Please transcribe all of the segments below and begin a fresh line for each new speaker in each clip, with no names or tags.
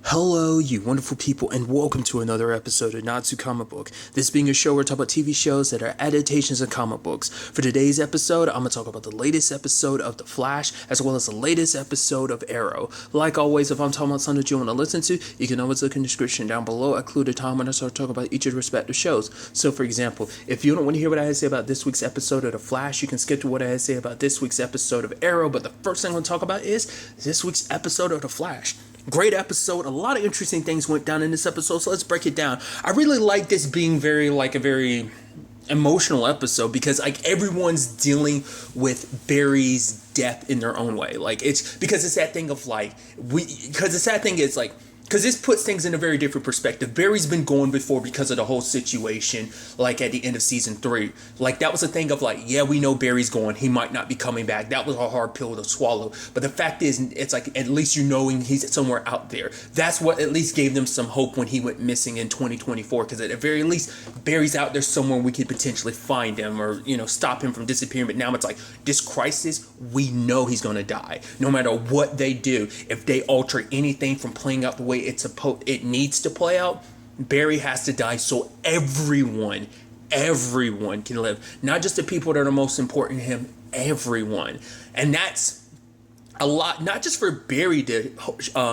Hello, you wonderful people, and welcome to another episode of Not to Comic Book. This being a show where we talk about TV shows that are adaptations of comic books. For today's episode, I'm going to talk about the latest episode of The Flash, as well as the latest episode of Arrow. Like always, if I'm talking about something that you want to listen to, you can always look in the description down below. I include a time when I start talking about each of the respective shows. So, for example, if you don't want to hear what I had to say about this week's episode of The Flash, you can skip to what I had to say about this week's episode of Arrow. But the first thing I'm going to talk about is this week's episode of The Flash. Great episode. A lot of interesting things went down in this episode, so let's break it down. I really like this being a very emotional episode because everyone's dealing with Barry's death in their own way. It's because it's that thing of because this puts things in a very different perspective. Barry's been gone before because of the whole situation, at the end of season 3. That was a thing of yeah, we know Barry's gone. He might not be coming back. That was a hard pill to swallow. But the fact is, it's at least knowing he's somewhere out there. That's what at least gave them some hope when he went missing in 2024. Because at the very least, Barry's out there somewhere we could potentially find him or, stop him from disappearing. But now it's this crisis, we know he's going to die. No matter what they do, if they alter anything from playing out the way it needs to play out, Barry has to die so everyone can live. Not just the people that are most important to him, everyone. And that's a lot, not just for Barry to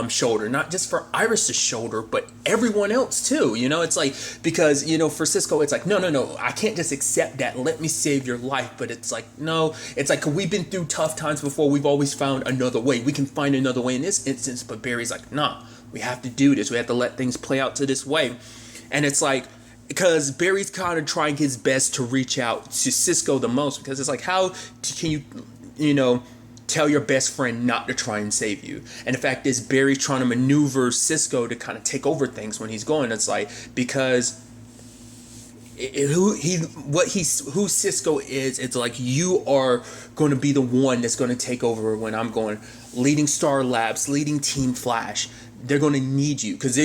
shoulder, not just for Iris to shoulder, but everyone else too. It's because, for Cisco, it's no, I can't just accept that. Let me save your life. But it's no, it's we've been through tough times before. We've always found another way. We can find another way in this instance. But Barry's nah, we have to do this. We have to let things play out to this way. And it's because Barry's kind of trying his best to reach out to Cisco the most, because it's how can you, tell your best friend not to try and save you? And the fact is, Barry's trying to maneuver Cisco to kind of take over things when he's going. It's because who Cisco is, it's you are going to be the one that's going to take over when I'm going, leading Star Labs, leading Team Flash. They're going to need you because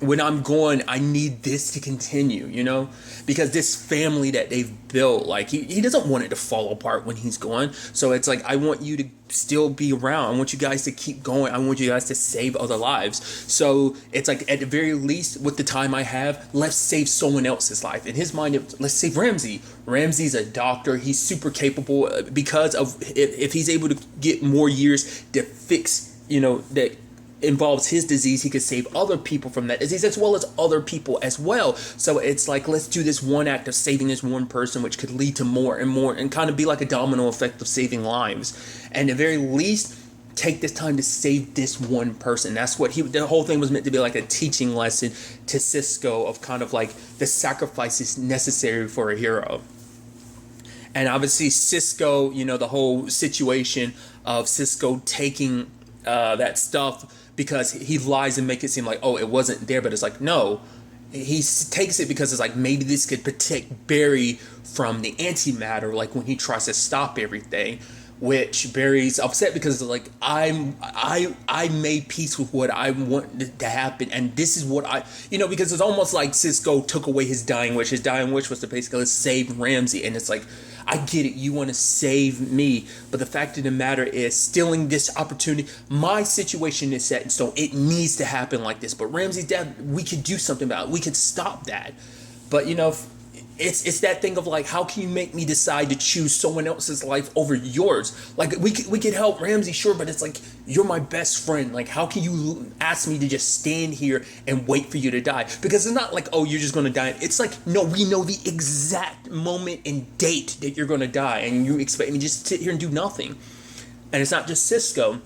when I'm going, I need this to continue, because this family that they've built, he doesn't want it to fall apart when he's gone. So it's I want you to still be around. I want you guys to keep going. I want you guys to save other lives. So it's at the very least, with the time I have, let's save someone else's life. In his mind, let's save Ramsey. Ramsey's a doctor. He's super capable because of if he's able to get more years to fix, that involves his disease, he could save other people from that disease as well as other people as well. So it's let's do this one act of saving this one person, which could lead to more and more and kind of be like a domino effect of saving lives. And at the very least, take this time to save this one person. That's what the whole thing was meant to be, a teaching lesson to Cisco of kind of the sacrifices necessary for a hero. And obviously Cisco, the whole situation of Cisco taking that stuff because he lies and make it seem it wasn't there, but it's no, he takes it because it's maybe this could protect Barry from the antimatter, when he tries to stop everything, which Barry's upset because it's I made peace with what I wanted to happen, and this is what because it's almost Cisco took away his dying wish. His dying wish was to basically save Ramsey, and it's I get it, you want to save me, but the fact of the matter is, stealing this opportunity, my situation is set in stone. It needs to happen like this. But Ramsey's death, we could do something about it. We could stop that. But it's that thing of how can you make me decide to choose someone else's life over yours? We could help Ramsey, sure, but it's you're my best friend. How can you ask me to just stand here and wait for you to die? Because it's not oh, you're just gonna die. It's no, we know the exact moment and date that you're gonna die, and you expect me to just sit here and do nothing. And it's not just Cisco.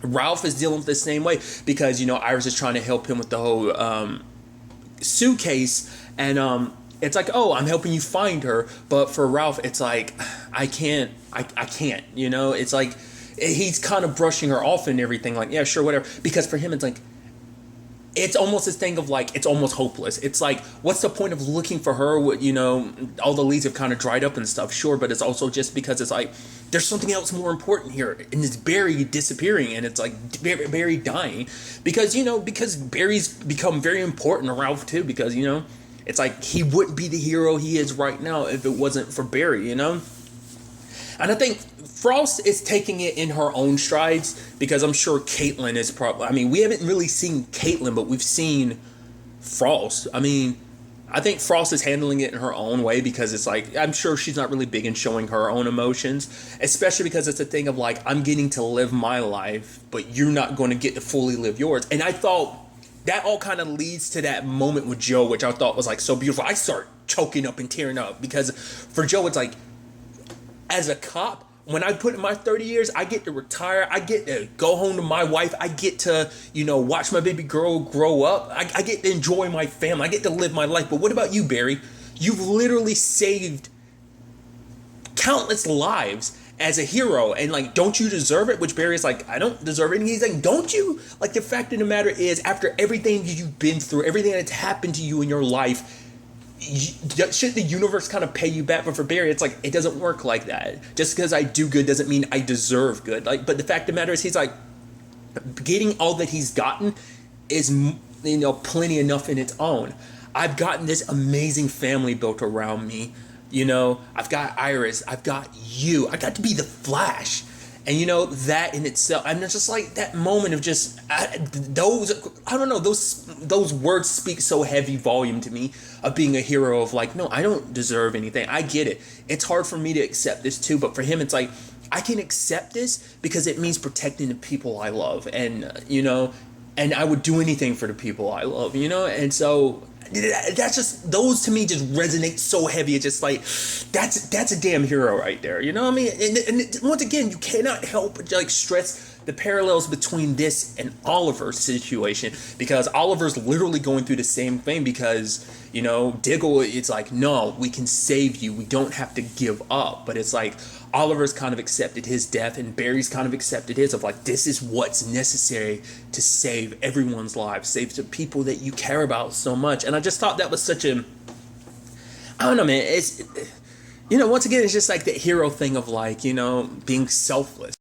Ralph is dealing with the same way because Iris is trying to help him with the whole suitcase, and it's oh, I'm helping you find her. But for Ralph, it's I can't, it's he's kind of brushing her off and everything, yeah, sure, whatever. Because for him, it's it's almost this thing of it's almost hopeless. It's what's the point of looking for her? All the leads have kind of dried up and stuff, sure, but it's also just because it's there's something else more important here, and it's Barry disappearing, and it's Barry dying, because Barry's become very important to Ralph too, because it's he wouldn't be the hero he is right now if it wasn't for Barry, And I think Frost is taking it in her own strides because I'm sure Caitlyn is probably. I mean, we haven't really seen Caitlyn, but we've seen Frost. I mean, I think Frost is handling it in her own way because it's like, I'm sure she's not really big in showing her own emotions, especially because it's a thing of like, I'm getting to live my life, but you're not going to get to fully live yours. And I thought that all kind of leads to that moment with Joe, which I thought was like so beautiful. I start choking up and tearing up because for Joe, it's like, as a cop, when I put in my 30 years, I get to retire. I get to go home to my wife. I get to, watch my baby girl grow up. I get to enjoy my family. I get to live my life. But what about you, Barry? You've literally saved countless lives as a hero. And, like, don't you deserve it? Which Barry's like, I don't deserve it. And he's like, don't you? Like, the fact of the matter is, after everything you've been through, everything that's happened to you in your life, should the universe kind of pay you back? But for Barry, it's like, it doesn't work like that. Just because I do good doesn't mean I deserve good. Like, but the fact of the matter is, he's like, getting all that he's gotten is, plenty enough in its own. I've gotten this amazing family built around me. I've got Iris. I've got you. I got to be the Flash. And that in itself, and it's just like that moment of just those words speak so heavy volume to me of being a hero of like, no, I don't deserve anything. I get it. It's hard for me to accept this too, but for him, it's like, I can accept this because it means protecting the people I love, and and I would do anything for the people I love, and so that's just, those to me just resonate so heavy. It's just like, that's a damn hero right there, you know what I mean? And once again, you cannot help but like stress the parallels between this and Oliver's situation, because Oliver's literally going through the same thing because, Diggle, it's like, no, we can save you. We don't have to give up. But it's like, Oliver's kind of accepted his death and Barry's kind of accepted his of like, this is what's necessary to save everyone's lives, save the people that you care about so much. And I just thought that was such a, I don't know, man. It's, once again, it's just like the hero thing of like, being selfless.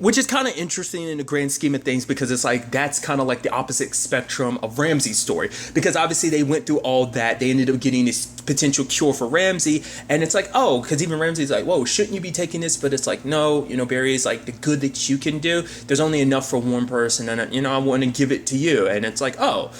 Which is kind of interesting in the grand scheme of things because it's like, that's kind of like the opposite spectrum of Ramsey's story. Because obviously they went through all that. They ended up getting this potential cure for Ramsey. And it's like, oh, because even Ramsey's like, whoa, shouldn't you be taking this? But it's like, no, Barry is like, the good that you can do, there's only enough for one person. And, I want to give it to you. And it's like, oh,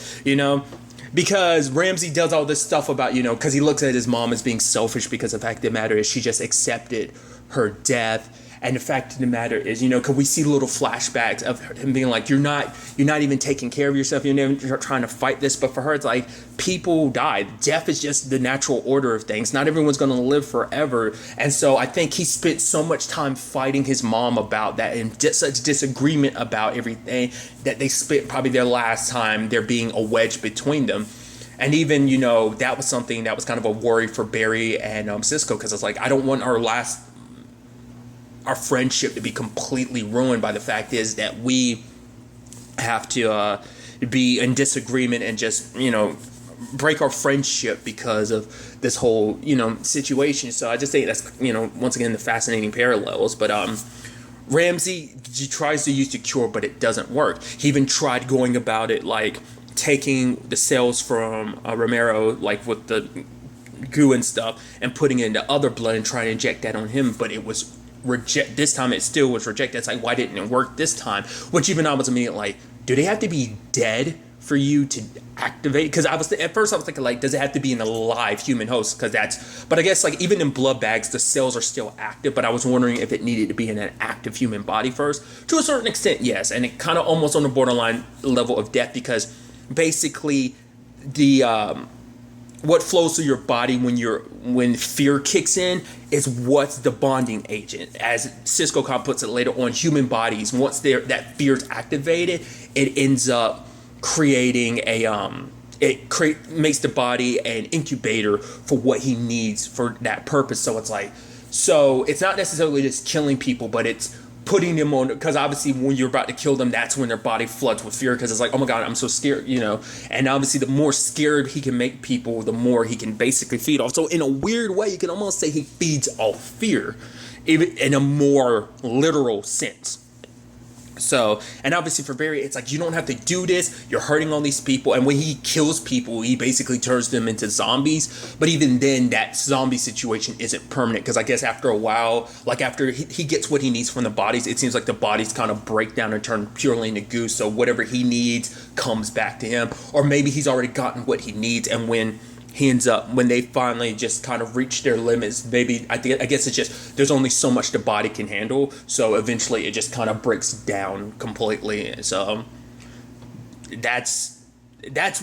because Ramsey does all this stuff about, because he looks at his mom as being selfish because the fact of the matter is she just accepted her death. And the fact of the matter is, because we see little flashbacks of him being like, you're not even taking care of yourself. You're never trying to fight this. But for her, it's like, people die. Death is just the natural order of things. Not everyone's going to live forever. And so I think he spent so much time fighting his mom about that and just such disagreement about everything that they spent probably their last time there being a wedge between them. And even, that was something that was kind of a worry for Barry and Cisco, because it's like, I don't want our friendship to be completely ruined by the fact is that we have to be in disagreement and just, break our friendship because of this whole, situation. So I just think that's, once again, the fascinating parallels. But Ramsey, he tries to use the cure, but it doesn't work. He even tried going about it like taking the cells from Romero, like with the goo and stuff, and putting it into other blood and trying to inject that on him, but it was this time it still was rejected. It's like, why didn't it work this time? Which even I was immediately like, do they have to be dead for you to activate? Because at first I was thinking like, does it have to be an alive human host? But I guess like even in blood bags the cells are still active, but I was wondering if it needed to be in an active human body first. To a certain extent, yes, and it kind of almost on the borderline level of death, because basically the what flows through your body when fear kicks in is what's the bonding agent. As Cisco Khan puts it later on, human bodies, once that fear's activated, it ends up creating makes the body an incubator for what he needs for that purpose. So it's not necessarily just killing people, but it's putting them on, because obviously when you're about to kill them, that's when their body floods with fear, because it's like, oh my god, I'm so scared, and obviously the more scared he can make people, the more he can basically feed off. So in a weird way, you can almost say he feeds off fear, even in a more literal sense. So, and obviously for Barry, it's like, you don't have to do this. You're hurting all these people. And when he kills people, he basically turns them into zombies. But even then, that zombie situation isn't permanent. Because I guess after a while, like after he gets what he needs from the bodies, it seems like the bodies kind of break down and turn purely into goo. So whatever he needs comes back to him. Or maybe he's already gotten what he needs. And when they finally just kind of reach their limits, maybe I guess it's just there's only so much the body can handle, so eventually it just kind of breaks down completely. So that's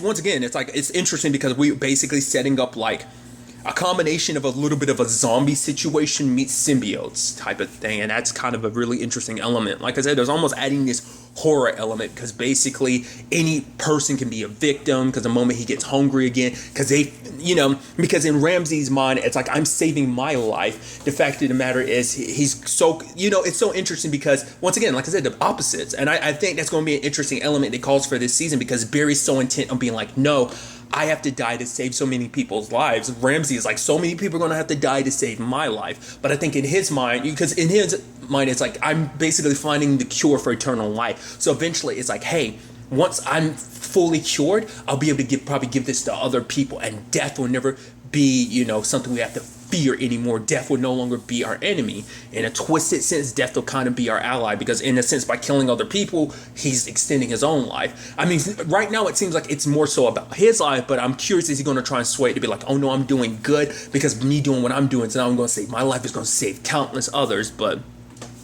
once again, it's like, it's interesting because we basically setting up like a combination of a little bit of a zombie situation meets symbiotes type of thing, and that's kind of a really interesting element. Like I said, there's almost adding this horror element, because basically any person can be a victim, because the moment he gets hungry again, because because in Ramsey's mind, it's like, I'm saving my life. The fact of the matter is, he's so, it's so interesting because, once again, like I said, the opposites. And I think that's going to be an interesting element that calls for this season, because Barry's so intent on being like, no, I have to die to save so many people's lives. Ramsey is like, so many people are going to have to die to save my life. But I think in his mind, because in his mind, it's like, I'm basically finding the cure for eternal life. So eventually it's like, hey, once I'm fully cured, I'll be able to probably give this to other people, and death will never be, something we have to fear anymore. Death will no longer be our enemy. In a twisted sense, death will kind of be our ally, because in a sense, by killing other people, he's extending his own life. I mean, right now it seems like it's more so about his life, but I'm curious, is he going to try and sway it to be like, oh no, I'm doing good because me doing what I'm doing, so now I'm going to save my life is going to save countless others. But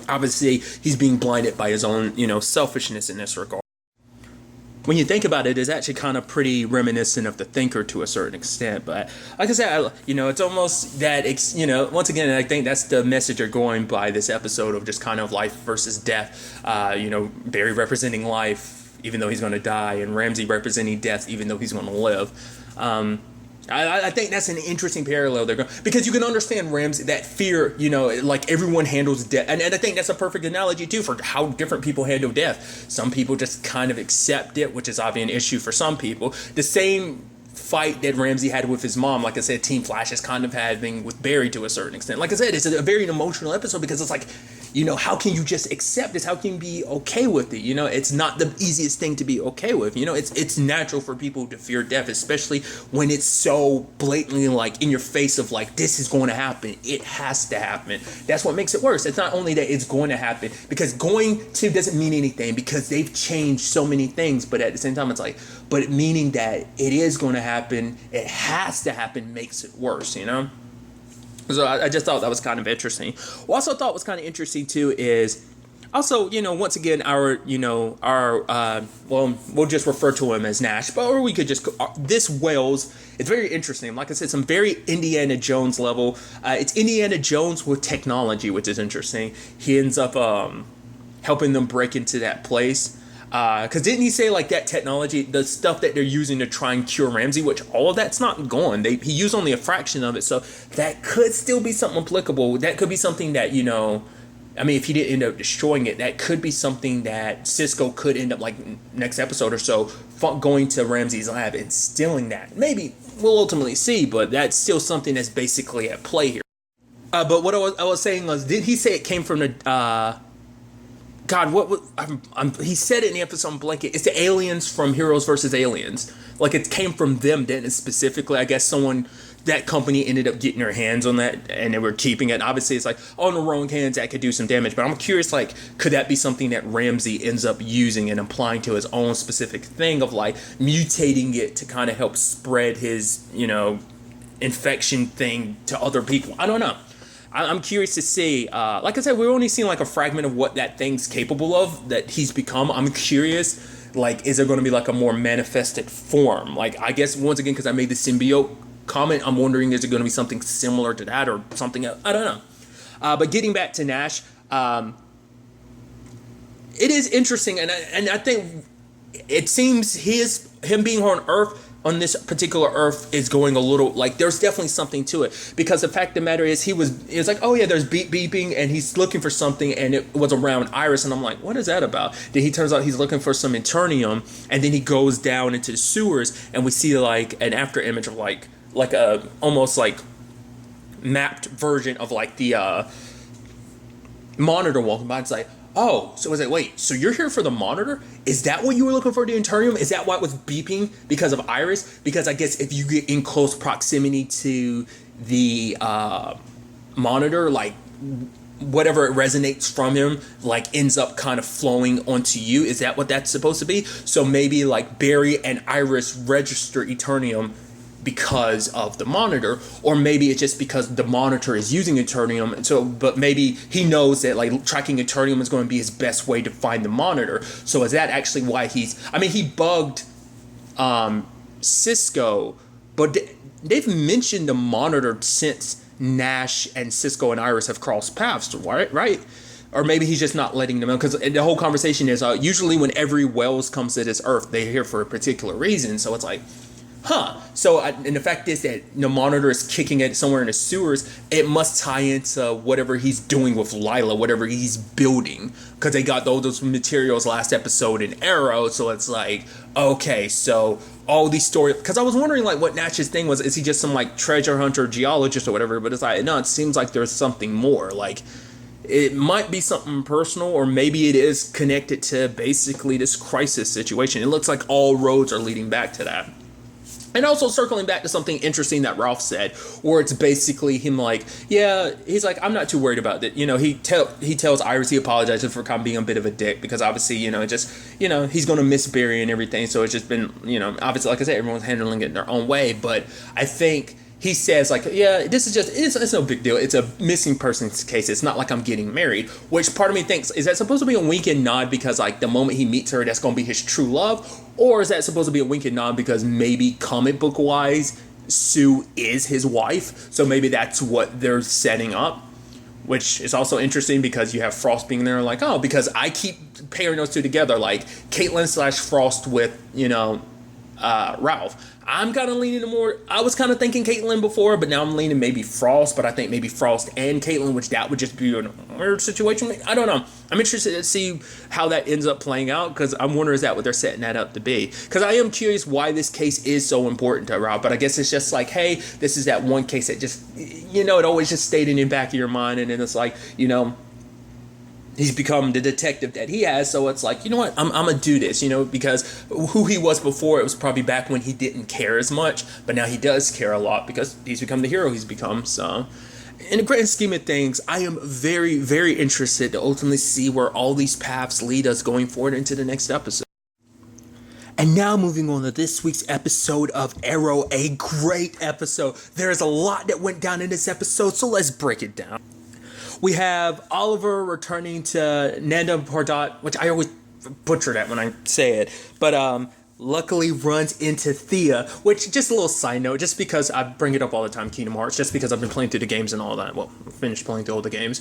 obviously he's being blinded by his own, selfishness in this regard. When you think about it, it's actually kind of pretty reminiscent of The Thinker to a certain extent. But like I said, it's almost that, once again, I think that's the message you're going by this episode of just kind of life versus death. Barry representing life, even though he's going to die, and Ramsey representing death, even though he's going to live. I think that's an interesting parallel there, because you can understand Ramsey, that fear, like everyone handles death. And I think that's a perfect analogy too for how different people handle death. Some people just kind of accept it, which is obviously an issue for some people. The same fight that Ramsey had with his mom, like I said, Team Flash is kind of having with Barry to a certain extent. Like I said, it's a very emotional episode, because it's like, how can you just accept this? How can you be okay with it? It's not the easiest thing to be okay with. It's natural for people to fear death, especially when it's so blatantly like in your face of like, this is going to happen. It has to happen. That's what makes it worse. It's not only that it's going to happen, because going to doesn't mean anything, because they've changed so many things. But at the same time, it's like, but meaning that it is going to happen, it has to happen, makes it worse, So I just thought that was kind of interesting. What I also thought was kind of interesting too is also, once again, we'll just refer to him as Nash, or we could just, this Wells, it's very interesting. Like I said, some very Indiana Jones level. It's Indiana Jones with technology, which is interesting. He ends up helping them break into that place. Because didn't he say like that technology, the stuff that they're using to try and cure Ramsey, which all of that's not gone. He used only a fraction of it, so that could still be something applicable. That could be something that, if he didn't end up destroying it, that could be something that Cisco could end up, like next episode or so, going to Ramsey's lab and stealing that. Maybe we'll ultimately see, but that's still something that's basically at play here. But what I was saying was, did he say it came from the... he said it in the episode on Blanket. It's the aliens from Heroes versus Aliens. Like, it came from them, didn't it? Specifically, I guess that company ended up getting their hands on that, and they were keeping it. And obviously, it's like, on the wrong hands, that could do some damage. But I'm curious, like, could that be something that Ramsey ends up using and applying to his own specific thing of, like, mutating it to kind of help spread his, infection thing to other people? I don't know. I'm curious to see, like I said, we've only seen like a fragment of what that thing's capable of, that he's become. I'm curious, like, is there going to be like a more manifested form? Like, I guess, once again, because I made the symbiote comment, I'm wondering, is it going to be something similar to that or something else? I don't know. But getting back to Nash, it is interesting, and I think it seems him being on Earth, on this particular Earth, is going a little, like, there's definitely something to it, because the fact of the matter is, it was like, oh yeah, there's beeping, and he's looking for something, and it was around Iris, and I'm like, what is that about? Then he turns out he's looking for some Eternium, and then he goes down into the sewers, and we see like an after image of like a almost like mapped version of like the monitor walking by. It's like, Oh, so was it, wait, so you're here for the monitor? Is that what you were looking for, the Eternium? Is that why it was beeping because of Iris? Because I guess if you get in close proximity to the monitor, like whatever it resonates from him, like ends up kind of flowing onto you. Is that what that's supposed to be? So maybe like Barry and Iris register Eternium because of the monitor, or maybe it's just because the monitor is using Eternium. So, but maybe he knows that like tracking Eternium is going to be his best way to find the monitor. So is that actually why he bugged Cisco, but they've mentioned the monitor since Nash and Cisco and Iris have crossed paths, right? Or maybe he's just not letting them know, because the whole conversation is usually whenever Wells comes to this Earth, they're here for a particular reason. So it's like, so, and the fact is that the monitor is kicking it somewhere in the sewers. It must tie into whatever he's doing with Lila, whatever he's building, because they got all those materials last episode in Arrow. So it's like, okay, so all these stories. Because I was wondering like what Nash's thing was. Is he just some like treasure hunter, geologist, or whatever? But it's like, no, it seems like there's something more. Like it might be something personal, or maybe it is connected to basically this crisis situation. It looks like all roads are leading back to that. And also circling back to something interesting that Ralph said, where it's basically him like, yeah, he's like, I'm not too worried about it. You know, he tells Iris he apologizes for kind of being a bit of a dick, because obviously, you know, he's going to miss Barry and everything. So it's just been, you know, obviously, like I said, everyone's handling it in their own way. But I think he says like, yeah, this is just, it's no big deal. It's a missing person's case. It's not like I'm getting married, which part of me thinks, is that supposed to be a wink and nod because like the moment he meets her, that's going to be his true love? Or is that supposed to be a wink and nod because maybe comic book wise, Sue is his wife? So maybe that's what they're setting up, which is also interesting because you have Frost being there like, oh, because I keep pairing those two together, like Caitlin / Frost with, you know, Ralph. I'm kind of leaning more, I was kind of thinking Caitlyn before, but now I'm leaning maybe Frost, but I think maybe Frost and Caitlyn, which that would just be a weird situation. I don't know. I'm interested to see how that ends up playing out, because I'm wondering, is that what they're setting that up to be? Because I am curious why this case is so important to Ralph, but I guess it's just like, hey, this is that one case that just, you know, it always just stayed in the back of your mind, and then it's like, you know, he's become the detective that he has, so it's like, you know what, I'm gonna do this, you know, because who he was before, it was probably back when he didn't care as much, but now he does care a lot because he's become the hero he's become. So in the grand scheme of things, I am very, very interested to ultimately see where all these paths lead us going forward into the next episode. And now moving on to this week's episode of Arrow, a great episode. There is a lot that went down in this episode, so let's break it down. We have Oliver returning to Nanda Pardot, which I always butcher that when I say it, but luckily runs into Thea, which, just a little side note, just because I bring it up all the time, Kingdom Hearts, just because I've been playing through the games and all that. Well, finished playing through all the games.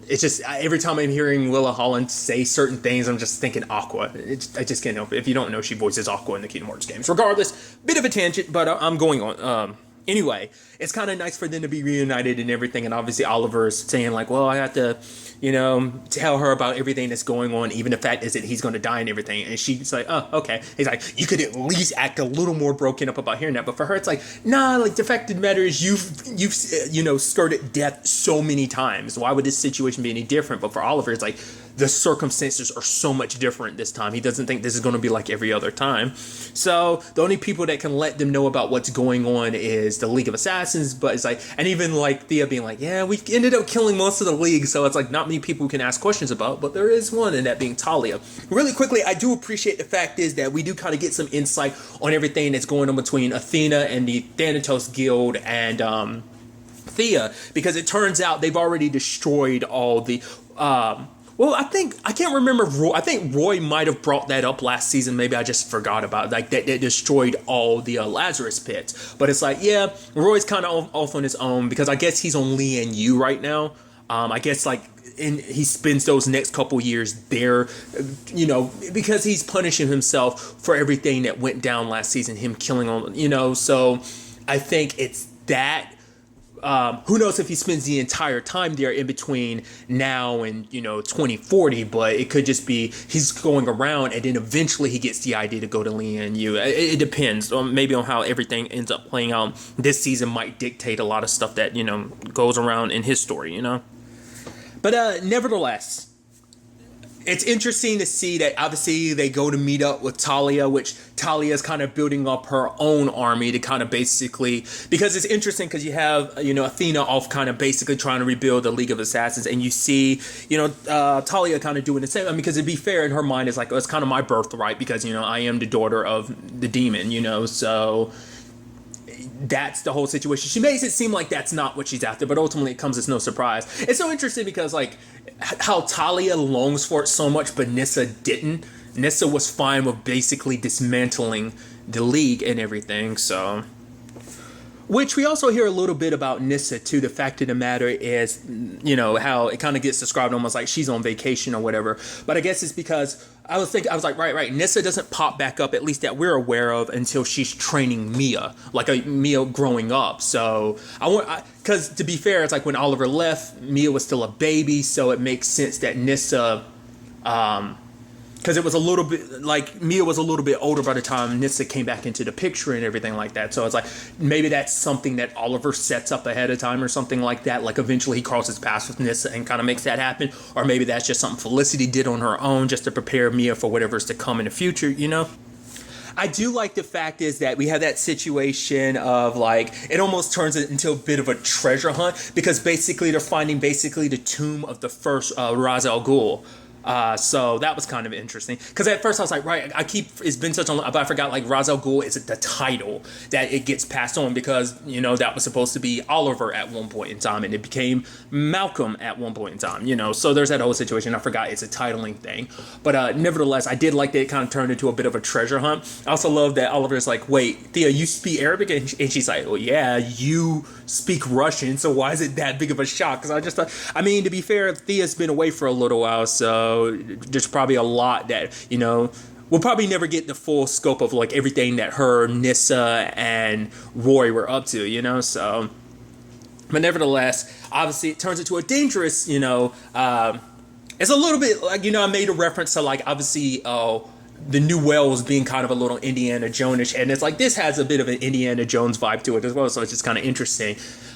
It's just, every time I'm hearing Willa Holland say certain things, I'm just thinking Aqua. I just can't help it. If you don't know, she voices Aqua in the Kingdom Hearts games. Regardless, bit of a tangent, but I'm going on. Anyway, it's kind of nice for them to be reunited and everything, and obviously Oliver's saying like, well, I have to, you know, tell her about everything that's going on, even the fact is that he's going to die and everything, and she's like, oh, okay. He's like, you could at least act a little more broken up about hearing that, but for her, it's like, nah, like, the fact of the matter is you've you know, skirted death so many times. Why would this situation be any different? But for Oliver, it's like, the circumstances are so much different this time. He doesn't think this is going to be like every other time. So the only people that can let them know about what's going on is the League of Assassins. But it's like, and even like Thea being like, yeah, we ended up killing most of the League. So it's like not many people can ask questions about, but there is one, and that being Talia. Really quickly, I do appreciate the fact is that we do kind of get some insight on everything that's going on between Athena and the Thanatos Guild and Thea, because it turns out they've already destroyed all the well, I can't remember. I think Roy might have brought that up last season. Maybe I just forgot about it. Like, that they destroyed all the Lazarus pits. But it's like, yeah, Roy's kind of off on his own, because I guess he's on Lee and Yu right now. I guess, like, he spends those next couple years there, you know, because he's punishing himself for everything that went down last season, him killing all, you know. So I think it's that. Who knows if he spends the entire time there in between now and, you know, 2040, but it could just be he's going around and then eventually he gets the idea to go to Lee and Yu. It depends on maybe on how everything ends up playing out. This season might dictate a lot of stuff that, you know, goes around in his story, you know. But nevertheless, it's interesting to see that obviously they go to meet up with Talia, which Talia is kind of building up her own army to kind of basically, because it's interesting because you have, Athena off kind of basically trying to rebuild the League of Assassins, and you see, Talia kind of doing the same. I mean, because to be fair, in her mind, it's like, oh, it's kind of my birthright because, I am the daughter of the demon, so that's the whole situation. She makes it seem like that's not what she's after, but ultimately it comes as no surprise. It's so interesting because, like, how Talia longs for it so much, but Nissa didn't. Nissa was fine with basically dismantling the League and everything, so... Which we also hear a little bit about Nissa, too. The fact of the matter is, how it kind of gets described almost like she's on vacation or whatever. But I guess it's because I was like, right. Nissa doesn't pop back up, at least that we're aware of, until she's training Mia, like Mia growing up. So because to be fair, it's like when Oliver left, Mia was still a baby. So it makes sense that Nissa, because it was a little bit like Mia was a little bit older by the time Nissa came back into the picture and everything like that. So it's like maybe that's something that Oliver sets up ahead of time or something like that. Like eventually he crosses paths with Nissa and kind of makes that happen. Or maybe that's just something Felicity did on her own just to prepare Mia for whatever's to come in the future, I do like the fact is that we have that situation of like, it almost turns it into a bit of a treasure hunt because basically they're finding basically the tomb of the first Ra's al Ghul. So that was kind of interesting because at first I was like, right, it's been such a long, but I forgot like Ra's al Ghul is the title that it gets passed on because, that was supposed to be Oliver at one point in time and it became Malcolm at one point in time, so there's that whole situation. I forgot it's a titling thing, but nevertheless, I did like that it kind of turned into a bit of a treasure hunt. I also love that Oliver's like, wait, Thea, you speak Arabic? And she's like, well, yeah, you speak Russian, so why is it that big of a shock? Because I just thought, I mean, to be fair, Thea's been away for a little while, so there's probably a lot that, we'll probably never get the full scope of like everything that her, Nissa, and Roy were up to, so. But nevertheless, obviously it turns into a dangerous, it's a little bit like, I made a reference to like, obviously, the new Wells being kind of a little Indiana Jones-ish, and it's like this has a bit of an Indiana Jones vibe to it as well, so it's just kind of interesting.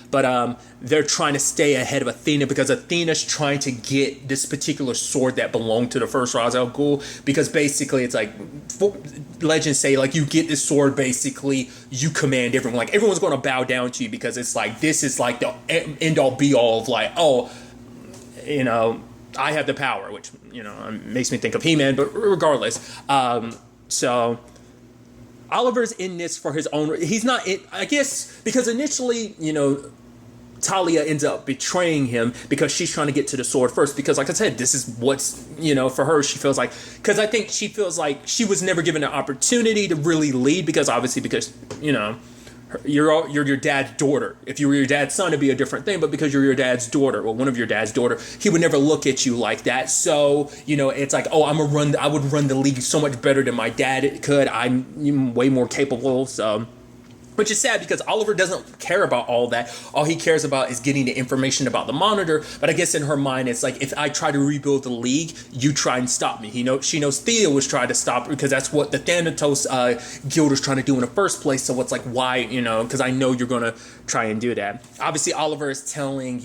But they're trying to stay ahead of Athena because Athena's trying to get this particular sword that belonged to the first Ra's al Ghul, because basically it's like legends say like you get this sword, basically you command everyone, like everyone's going to bow down to you because it's like this is like the end all be all of like, I have the power, which makes me think of He-Man, but regardless, so Oliver's in this for his own. He's not in, I guess, because initially, Talia ends up betraying him because she's trying to get to the sword first. Because, like I said, this is what's, for her, she feels like, because I think she feels like she was never given an opportunity to really lead because, you're your dad's daughter. If you were your dad's son, it'd be a different thing. But because you're your dad's daughter, well, one of your dad's daughter, he would never look at you like that. So, it's like, oh, I would run the league so much better than my dad could. I'm way more capable. So, which is sad because Oliver doesn't care about all that. All he cares about is getting the information about the monitor. But I guess in her mind, it's like, if I try to rebuild the league, you try and stop me. She knows Thea was trying to stop her because that's what the Thanatos guild was trying to do in the first place. So it's like, why, because I know you're going to try and do that. Obviously, Oliver is telling,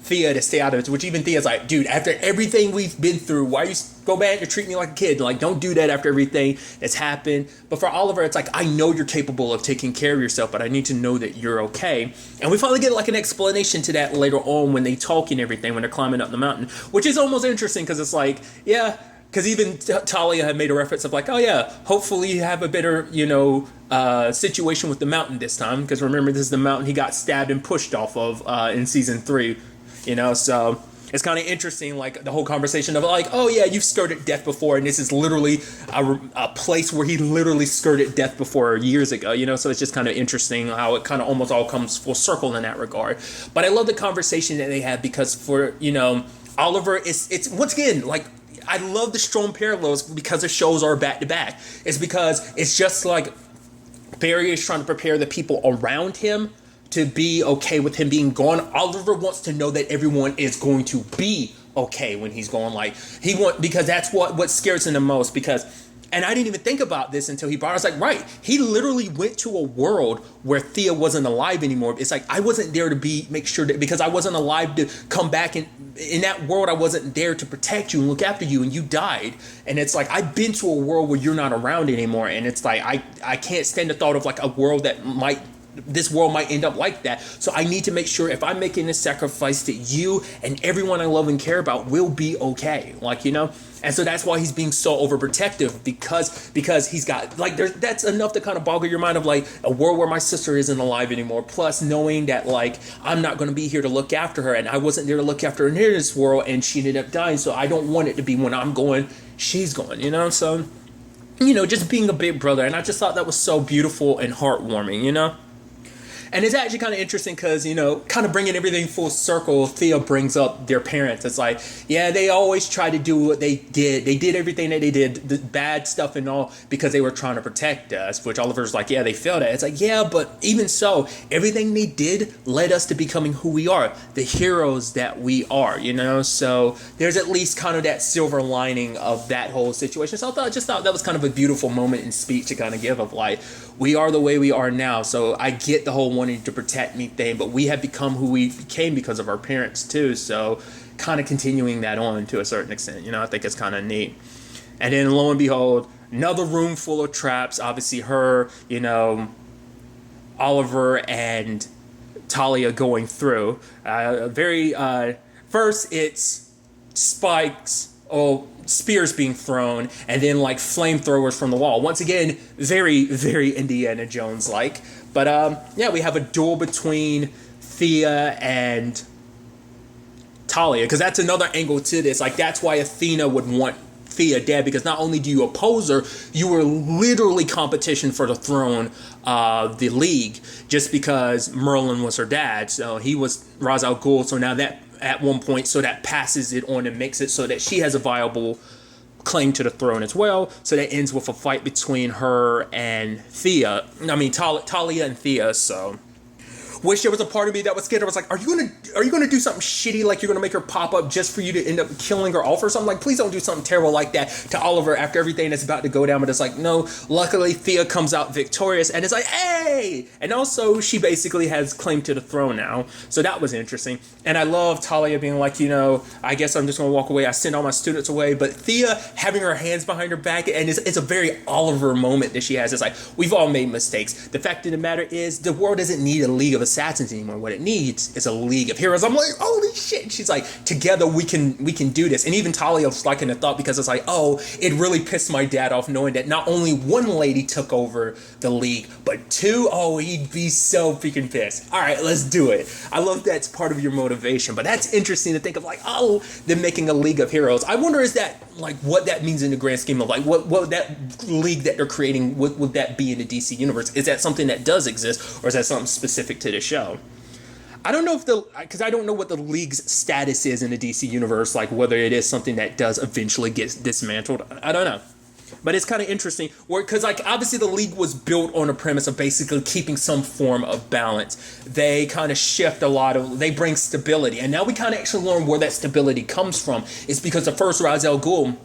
Thea to stay out of it, which even Thea's like, dude, after everything we've been through, why you go back and treat me like a kid? Like, don't do that after everything that's happened. But for Oliver, it's like, I know you're capable of taking care of yourself, but I need to know that you're okay. And we finally get like an explanation to that later on when they talk and everything, when they're climbing up the mountain, which is almost interesting because it's like, yeah, because even Talia had made a reference of like, oh yeah, hopefully you have a better, situation with the mountain this time. Because remember, this is the mountain he got stabbed and pushed off of in season 3. So it's kind of interesting, like the whole conversation of like, oh yeah, you've skirted death before, and this is literally a place where he literally skirted death before years ago, so it's just kind of interesting how it kind of almost all comes full circle in that regard. But I love the conversation that they have because for, Oliver, it's once again, like, I love the strong parallels because the shows are back to back. It's because it's just like Barry is trying to prepare the people around him to be okay with him being gone. Oliver wants to know that everyone is going to be okay when he's gone. Like because that's what scares him the most. Because And I didn't even think about this until he brought it. I was like, right, he literally went to a world where Thea wasn't alive anymore. It's like, I wasn't there to make sure that, because I wasn't alive to come back, and in that world, I wasn't there to protect you and look after you, and you died. And it's like, I've been to a world where you're not around anymore. And it's like, I can't stand the thought of like a world that this world might end up like that. So I need to make sure if I'm making this sacrifice that you and everyone I love and care about will be okay. Like, you know? And so that's why he's being so overprotective, because he's got like, that's enough to kind of boggle your mind of like a world where my sister isn't alive anymore. Plus knowing that like, I'm not going to be here to look after her, and I wasn't there to look after her in this world, and she ended up dying. So I don't want it to be when I'm going, she's going, you know? So, you know, just being a big brother. And I just thought that was so beautiful and heartwarming, you know? And it's actually kind of interesting because, you know, kind of bringing everything full circle, Thea brings up their parents. It's like, yeah, they always try to do what they did. They did everything that they did, the bad stuff and all, because they were trying to protect us, which Oliver's like, yeah, they failed at. It's like, yeah, but even so, everything they did led us to becoming who we are, the heroes that we are, you know? So there's at least kind of that silver lining of that whole situation. So I just thought that was kind of a beautiful moment in speech to kind of give of like, we are the way we are now. So I get the whole wanting to protect me thing, but we have become who we became because of our parents too. So kind of continuing that on to a certain extent, you know, I think it's kind of neat. And then lo and behold, another room full of traps. Obviously her, you know, Oliver and Talia going through. First it's spikes, spears being thrown, and then like flamethrowers from the wall. Once again, very, very Indiana Jones like. But yeah, we have a duel between Thea and Talia, because that's another angle to this. Like, that's why Athena would want Thea dead, because not only do you oppose her, you were literally competition for the throne of the League, just because Merlin was her dad. So he was Ra's al Ghul. So now that at one point, so that passes it on and makes it so that she has a viable claim to the throne as well. So that ends with a fight between her and Thea. I mean, Talia and Thea. So wish there was a part of me that was scared. I was like, are you gonna do something shitty, like you're gonna make her pop up just for you to end up killing her off or something? Like, please don't do something terrible like that to Oliver after everything that's about to go down. But it's like, no, luckily Thea comes out victorious, and it's like, hey! And also she basically has claim to the throne now. So that was interesting. And I love Talia being like, you know, I guess I'm just gonna walk away. I send all my students away. But Thea having her hands behind her back, and it's a very Oliver moment that she has. It's like, we've all made mistakes. The fact of the matter is, the world doesn't need a League of Assassins anymore. What it needs is a League of Heroes. I'm like, holy shit. She's like, together we can do this. And even Talia was liking the thought, because it's like, oh, it really pissed my dad off knowing that not only one lady took over the League, but two. Oh, he'd be so freaking pissed. All right, let's do it. I love that's part of your motivation. But that's interesting to think of, like, oh, they're making a League of Heroes. I wonder, is that like what that means in the grand scheme of like what that league that they're creating, would that be in the DC universe? Is that something that does exist, or is that something specific to the show? I don't know because I don't know what the League's status is in the DC universe, like whether it is something that does eventually get dismantled. I don't know. But it's kind of interesting, because like obviously the League was built on a premise of basically keeping some form of balance. They kind of shift they bring stability. And now we kind of actually learn where that stability comes from. It's because the first Ra's al Ghul,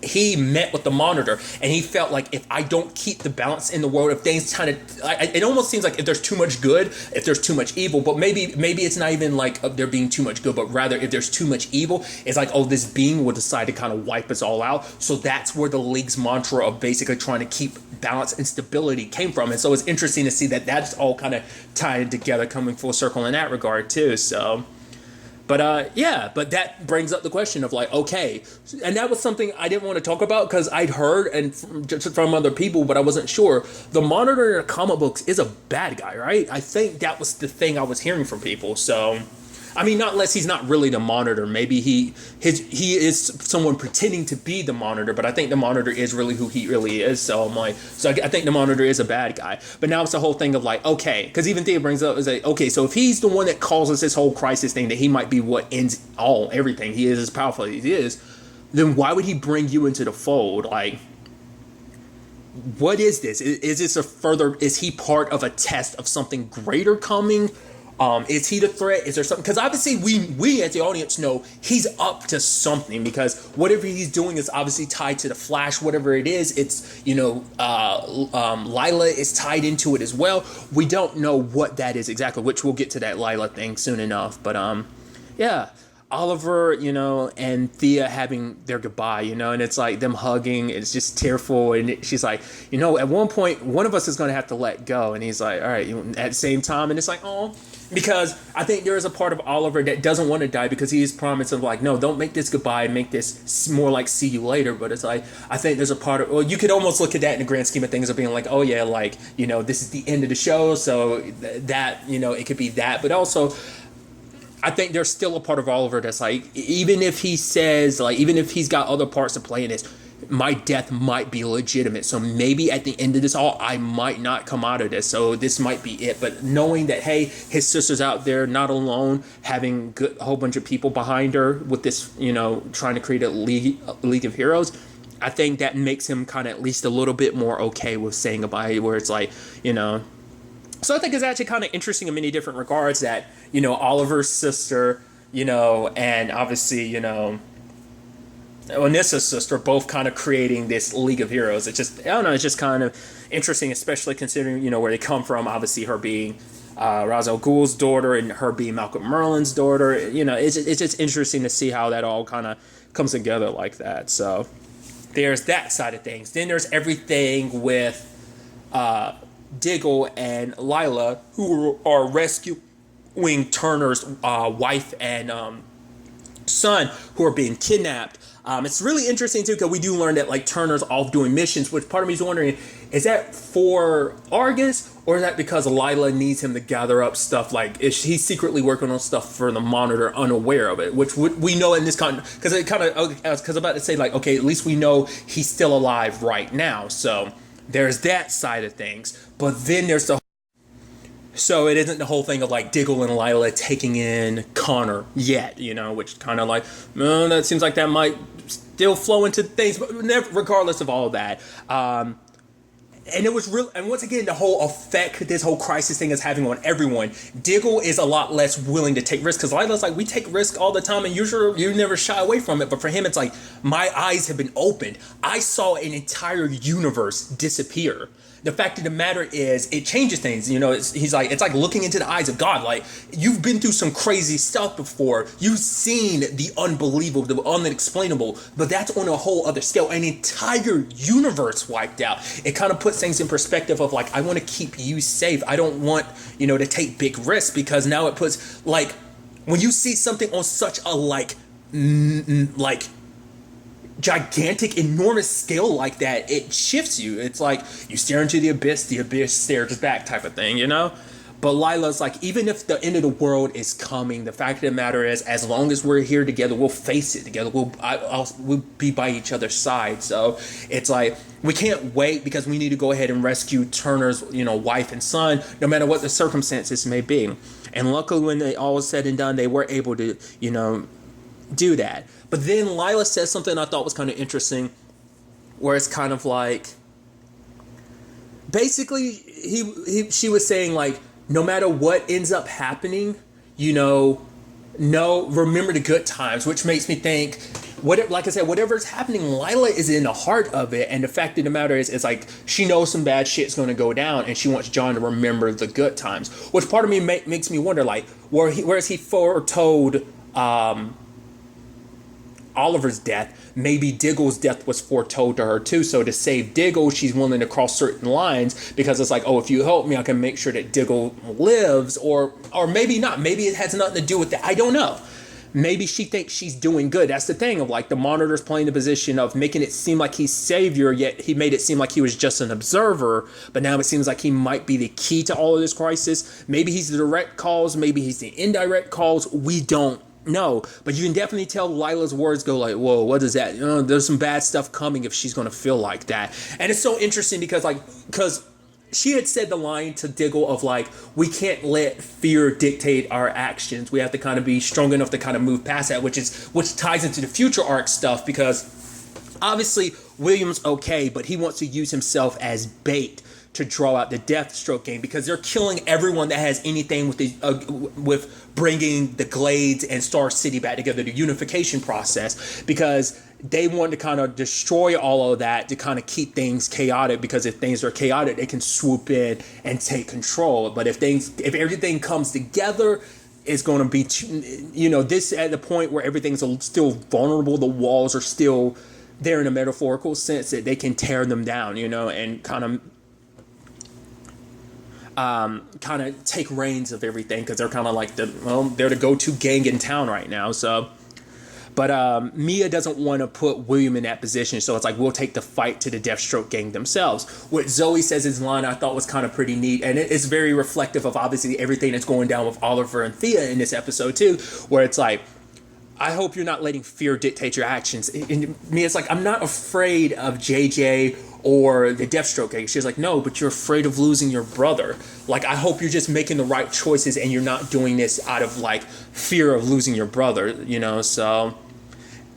he met with the Monitor, and he felt like, if I don't keep the balance in the world, if things kind of, it almost seems like if there's too much good, if there's too much evil, but maybe it's not even like there being too much good, but rather if there's too much evil, it's like, oh, this being will decide to kind of wipe us all out. So that's where the League's mantra of basically trying to keep balance and stability came from. And so it's interesting to see that that's all kind of tied together, coming full circle in that regard too. So but yeah, but that brings up the question of like, okay, and that was something I didn't want to talk about, because I'd heard and from other people, but I wasn't sure. The Monitor in the comic books is a bad guy, right? I think that was the thing I was hearing from people. So I mean, not unless he's not really the Monitor. Maybe he is someone pretending to be the Monitor, but I think the Monitor is really who he really is. So I'm like, I think the Monitor is a bad guy. But now it's the whole thing of like, okay, because even Thea brings up, is like, okay, so if he's the one that causes this whole crisis thing, that he might be what ends everything. He is as powerful as he is. Then why would he bring you into the fold? Like, what is this? Is this is he part of a test of something greater coming? Is he the threat? Is there something? Because obviously we as the audience know he's up to something, because whatever he's doing is obviously tied to the Flash. Whatever it is, it's, Lila is tied into it as well. We don't know what that is exactly, which we'll get to that Lila thing soon enough. But yeah. Oliver, and Thea having their goodbye, and it's like them hugging. It's just tearful. And she's like, at one point, one of us is going to have to let go. And he's like, all right, at the same time. And it's like, oh, because I think there is a part of Oliver that doesn't want to die, because he is promised of like, no, don't make this goodbye, make this more like see you later. But it's like, I think there's a part of, well, you could almost look at that in the grand scheme of things of being like, oh yeah, like, this is the end of the show. So that, it could be that. But also, I think there's still a part of Oliver that's like, even if he says, like, even if he's got other parts to play in this, my death might be legitimate. So maybe at the end of this all, I might not come out of this. So this might be it. But knowing that, hey, his sister's out there, not alone, having a whole bunch of people behind her with this, trying to create a league of heroes, I think that makes him kind of at least a little bit more okay with saying goodbye, where it's like, So I think it's actually kind of interesting in many different regards that, Oliver's sister, and obviously, Onissa's sister, both kind of creating this League of Heroes. It's just, I don't know, it's just kind of interesting, especially considering, where they come from. Obviously, her being Ra's al Ghul's daughter and her being Malcolm Merlin's daughter. It's just interesting to see how that all kind of comes together like that. So there's that side of things. Then there's everything with Diggle and Lila, who are rescuing Turner's wife and son, who are being kidnapped. It's really interesting too, because we do learn that like Turner's off doing missions, which part of me is wondering, is that for Argus, or is that because Lila needs him to gather up stuff? Like, is he secretly working on stuff for the Monitor, unaware of it? Which we know in this kind, because I'm about to say like, okay, at least we know he's still alive right now. So there's that side of things. But then there's so it isn't the whole thing of like Diggle and Lila taking in Connor yet, which kind of like, that seems like that might still flow into things, but regardless of all of that. And it was real, and once again, the whole effect this whole crisis thing is having on everyone. Diggle is a lot less willing to take risks, because Lila's like, we take risks all the time, and you never shy away from it. But for him, it's like, my eyes have been opened. I saw an entire universe disappear. The fact of the matter is, it changes things. It's like looking into the eyes of God. Like, you've been through some crazy stuff before. You've seen the unbelievable, the unexplainable, but that's on a whole other scale. An entire universe wiped out. It kind of puts things in perspective of like, I want to keep you safe. I don't want, to take big risks, because now it puts, like, when you see something on such a gigantic, enormous scale like that, it shifts you. It's like you stare into the abyss stares back type of thing, But Lila's like, even if the end of the world is coming, the fact of the matter is, as long as we're here together, we'll face it together. We'll be by each other's side. So it's like, we can't wait, because we need to go ahead and rescue Turner's, wife and son, no matter what the circumstances may be. And luckily, when they all was said and done, they were able to, do that. But then Lila says something I thought was kind of interesting, where it's kind of like, basically she was saying like, no matter what ends up happening, remember the good times, which makes me think, like I said, whatever's happening, Lila is in the heart of it. And the fact of the matter is, it's like, she knows some bad shit's going to go down, and she wants John to remember the good times, which part of me makes me wonder, like, whereas he foretold Oliver's death, maybe Diggle's death was foretold to her too. So to save Diggle, she's willing to cross certain lines, because it's like, oh, if you help me, I can make sure that Diggle lives, or maybe not. Maybe it has nothing to do with that. I don't know. Maybe she thinks she's doing good. That's the thing of like, the Monitor's playing the position of making it seem like he's savior, yet he made it seem like he was just an observer. But now it seems like he might be the key to all of this crisis. Maybe he's the direct cause. Maybe he's the indirect cause. We don't know. But you can definitely tell Lila's words go like, whoa, what is that? There's some bad stuff coming if she's going to feel like that. And it's so interesting because she had said the line to Diggle of like, we can't let fear dictate our actions. We have to kind of be strong enough to kind of move past that, which ties into the future arc stuff, because obviously William's okay, but he wants to use himself as bait to draw out the Deathstroke gang, because they're killing everyone that has anything with bringing the Glades and Star City back together, the unification process, because they want to kind of destroy all of that to kind of keep things chaotic, because if things are chaotic, they can swoop in and take control. But if everything comes together, it's going to be, this at the point where everything's still vulnerable, the walls are still there in a metaphorical sense, that they can tear them down, and kind of take reins of everything, because they're kind of like they're the go-to gang in town right now. So, but Mia doesn't want to put William in that position, so it's like, we'll take the fight to the Deathstroke gang themselves. What Zoe says his line I thought was kind of pretty neat, and it's very reflective of obviously everything that's going down with Oliver and Thea in this episode too, where it's like, I hope you're not letting fear dictate your actions. And Mia's like, I'm not afraid of JJ or the Deathstroke gang. She's like, no, but you're afraid of losing your brother. Like, I hope you're just making the right choices and you're not doing this out of like fear of losing your brother, so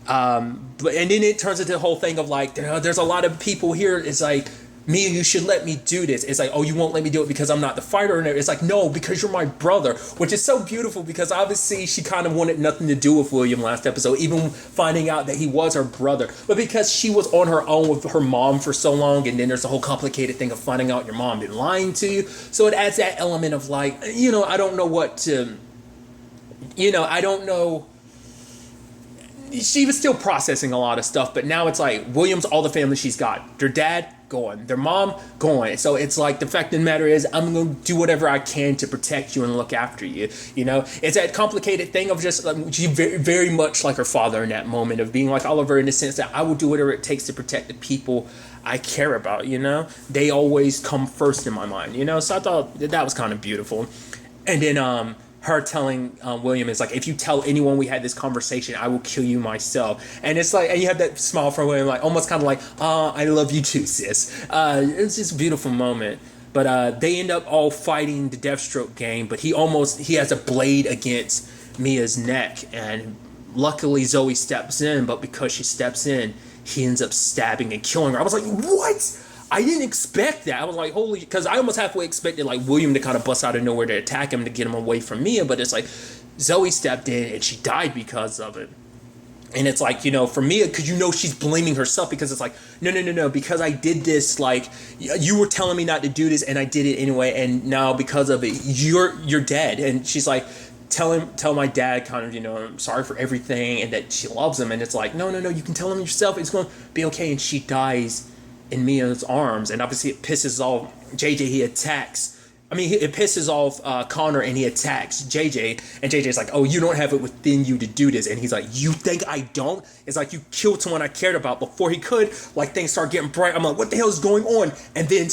but and then it turns into the whole thing of like, there's a lot of people here. It's like, Mia, you should let me do this. It's like, oh, you won't let me do it because I'm not the fighter. And it's like, no, because you're my brother, which is so beautiful, because obviously she kind of wanted nothing to do with William last episode, even finding out that he was her brother. But because she was on her own with her mom for so long, and then there's a whole complicated thing of finding out your mom been lying to you. So it adds that element of like, I don't know what to, I don't know. She was still processing a lot of stuff, but now it's like, William's all the family she's got. Their dad, gone. Their mom, gone. So it's like, the fact of the matter is, I'm going to do whatever I can to protect you and look after you. It's that complicated thing of just, she very, very much like her father in that moment of being like Oliver, in the sense that I will do whatever it takes to protect the people I care about, They always come first in my mind, So I thought that was kind of beautiful. And then, her telling William is like, if you tell anyone we had this conversation, I will kill you myself. And it's like, and you have that smile from William, like almost kind of like, I love you too, sis. It's just a beautiful moment. But they end up all fighting the Deathstroke gang, but he has a blade against Mia's neck, and luckily Zoe steps in, but because she steps in, he ends up stabbing and killing her. I was like, what? I didn't expect that. I was like, holy, because I almost halfway expected like William to kind of bust out of nowhere to attack him to get him away from Mia, but it's like Zoe stepped in and she died because of it. And it's like, for Mia, because she's blaming herself, because it's like, no, because I did this, like, you were telling me not to do this and I did it anyway, and now because of it, you're dead. And she's like, tell my dad kind of, I'm sorry for everything, and that she loves him. And it's like, no, you can tell him yourself, it's going to be okay. And she dies in Mia's arms, and obviously it pisses off JJ. It pisses off Connor, and he attacks JJ, and JJ's like, oh, you don't have it within you to do this. And he's like, you think I don't? It's like, you killed someone I cared about before he could. Like, things start getting bright. I'm like, what the hell is going on? And then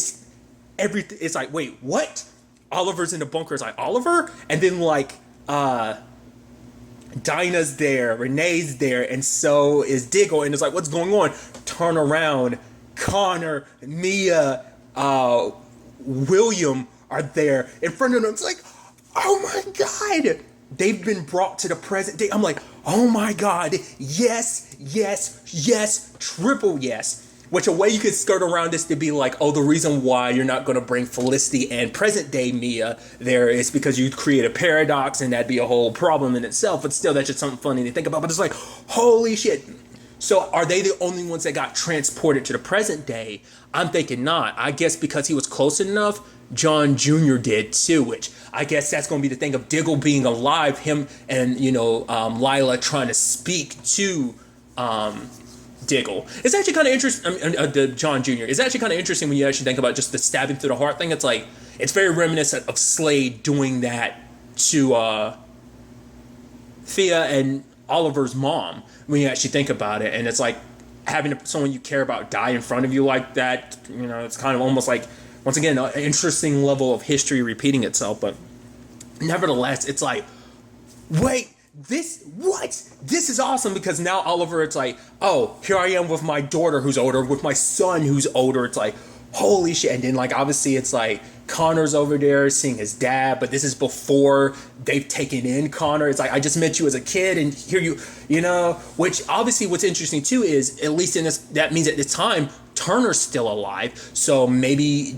everything, it's like, wait, what? Oliver's in the bunker. It's like, Oliver? And then like Dinah's there, Renee's there, and so is Diggle, and it's like, what's going on? Turn around, Connor, Mia, William are there in front of them. It's like, oh my God, they've been brought to the present day. I'm like, oh my God, yes, triple yes. Which a way you could skirt around this to be like, oh, the reason why you're not going to bring Felicity and present day Mia there is because you create a paradox, and that'd be a whole problem in itself. But still, that's just something funny to think about. But it's like, holy shit. So are they the only ones that got transported to the present day? I'm thinking not. I guess because he was close enough, John Jr. did too, which I guess that's going to be the thing of Diggle being alive, him and, Lila trying to speak to Diggle. It's actually kind of interesting, the John Jr. It's actually kind of interesting when you actually think about just the stabbing through the heart thing. It's like, it's very reminiscent of Slade doing that to Thea and Oliver's mom, when you actually think about it. And it's like having someone you care about die in front of you like that, it's kind of almost like, once again, an interesting level of history repeating itself. But nevertheless, it's like, wait, this is awesome, because now Oliver, it's like, oh, here I am with my daughter who's older, with my son who's older. It's like, holy shit. And then like obviously it's like Connor's over there seeing his dad, but this is before they've taken in Connor. It's like, I just met you as a kid and here you know, which obviously what's interesting too is, at least in this, that means at the time Turner's still alive, so maybe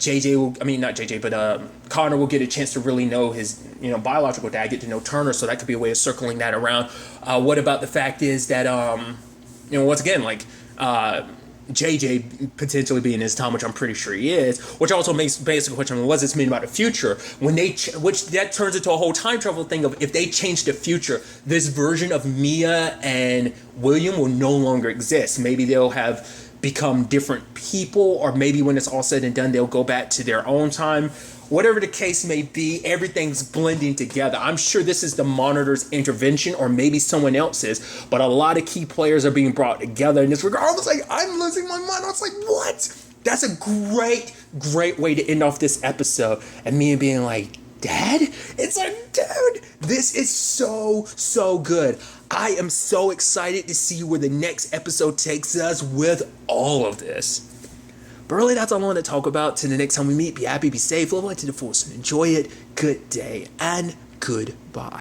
Connor will get a chance to really know his, you know, biological dad, get to know Turner, so that could be a way of circling that around. What about the fact is that you know, once again, like JJ potentially being his time, which I'm pretty sure he is, which also makes basic question, was this mean about the future? When they, which that turns into a whole time travel thing of, if they change the future, this version of Mia and William will no longer exist. Maybe they'll have become different people, or maybe when it's all said and done, they'll go back to their own time. Whatever the case may be, everything's blending together. I'm sure this is the Monitor's intervention, or maybe someone else's, but a lot of key players are being brought together in this regard. I was like, I'm losing my mind. I was like, what? That's a great way to end off this episode. And me being like, Dad? It's like, dude, this is so good. I am so excited to see where the next episode takes us with all of this. But really, that's all I want to talk about. Till the next time we meet, be happy, be safe, live life to the fullest, and enjoy it. Good day and goodbye.